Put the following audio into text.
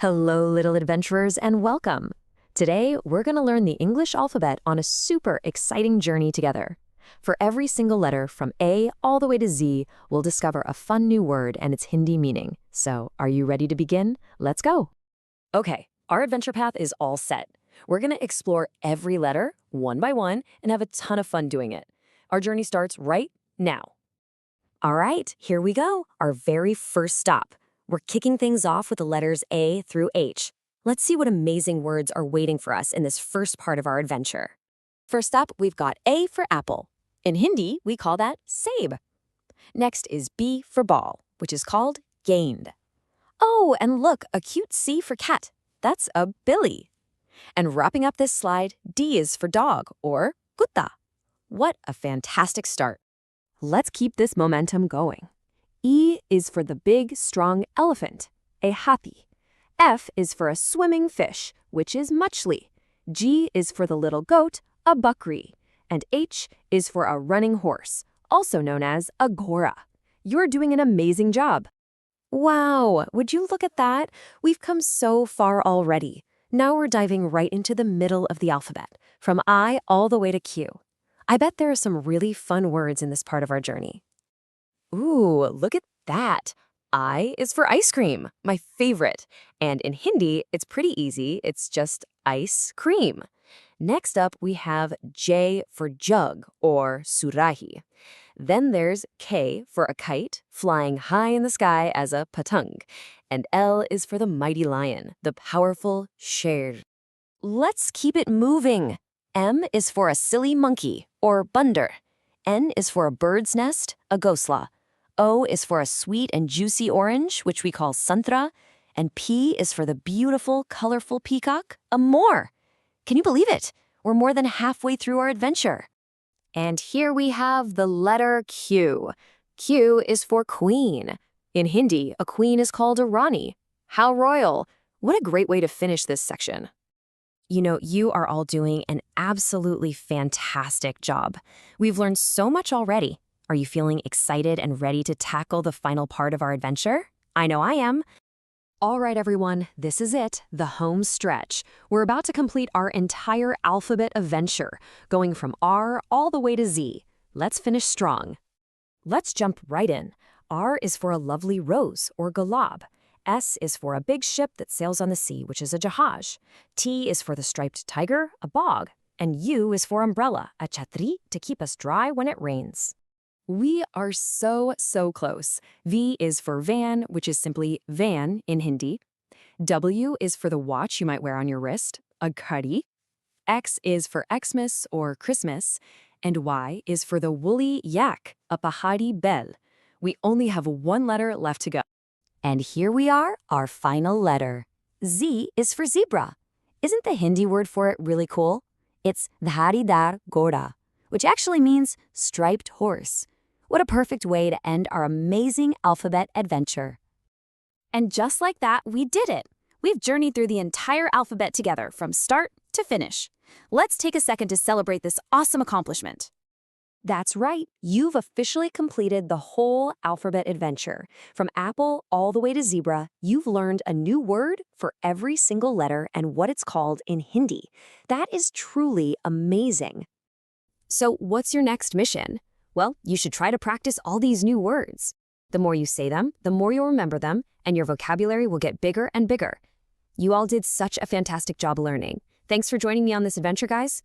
Hello, little adventurers, and welcome. Today, we're going to learn the English alphabet on a super exciting journey together. For every single letter from A all the way to Z, we'll discover a fun new word and its Hindi meaning. So, are you ready to begin? Let's go. Okay, our adventure path is all set. We're going to explore every letter, one by one, and have a ton of fun doing it. Our journey starts right now. All right, here we go, our very first stop. We're kicking things off with the letters A through H. Let's see what amazing words are waiting for us in this first part of our adventure. First up, we've got A for apple. In Hindi, we call that sebe. Next is B for ball, which is called gained. Oh, and look, a cute C for cat. That's a billy. And wrapping up this slide, D is for dog, or kutta. What a fantastic start. Let's keep this momentum going. E is for the big, strong elephant, a hathi. F is for a swimming fish, which is machli. G is for the little goat, a bakri. And H is for a running horse, also known as a ghora. You're doing an amazing job. Wow, would you look at that? We've come so far already. Now we're diving right into the middle of the alphabet, from I all the way to Q. I bet there are some really fun words in this part of our journey. Ooh, look at that. I is for ice cream, my favorite. And in Hindi, it's pretty easy. It's just ice cream. Next up, we have J for jug, or surahi. Then there's K for a kite, flying high in the sky as a patang. And L is for the mighty lion, the powerful sher. Let's keep it moving. M is for a silly monkey, or bunder. N is for a bird's nest, a ghosla. O is for a sweet and juicy orange, which we call santra. And P is for the beautiful, colorful peacock, a moor. Can you believe it? We're more than halfway through our adventure. And here we have the letter Q. Q is for queen. In Hindi, a queen is called a rani. How royal. What a great way to finish this section. You know, you are all doing an absolutely fantastic job. We've learned so much already. Are you feeling excited and ready to tackle the final part of our adventure? I know I am. All right, everyone, this is it, the home stretch. We're about to complete our entire alphabet adventure, going from R all the way to Z. Let's finish strong. Let's jump right in. R is for a lovely rose, or gulab. S is for a big ship that sails on the sea, which is a jahaj. T is for the striped tiger, a bog. And U is for umbrella, a chhatri, to keep us dry when it rains. We are so close. V is for van, which is simply van in Hindi. W is for the watch you might wear on your wrist, a ghadi. X is for Xmas or Christmas. And Y is for the woolly yak, a pahadi bell. We only have one letter left to go. And here we are, our final letter. Z is for zebra. Isn't the Hindi word for it really cool? It's dharidar ghoda, which actually means striped horse. What a perfect way to end our amazing alphabet adventure. And just like that, we did it. We've journeyed through the entire alphabet together from start to finish. Let's take a second to celebrate this awesome accomplishment. That's right, you've officially completed the whole alphabet adventure. From apple all the way to zebra, you've learned a new word for every single letter and what it's called in Hindi. That is truly amazing. So what's your next mission? Well, you should try to practice all these new words. The more you say them, the more you'll remember them, and your vocabulary will get bigger and bigger. You all did such a fantastic job learning. Thanks for joining me on this adventure, guys.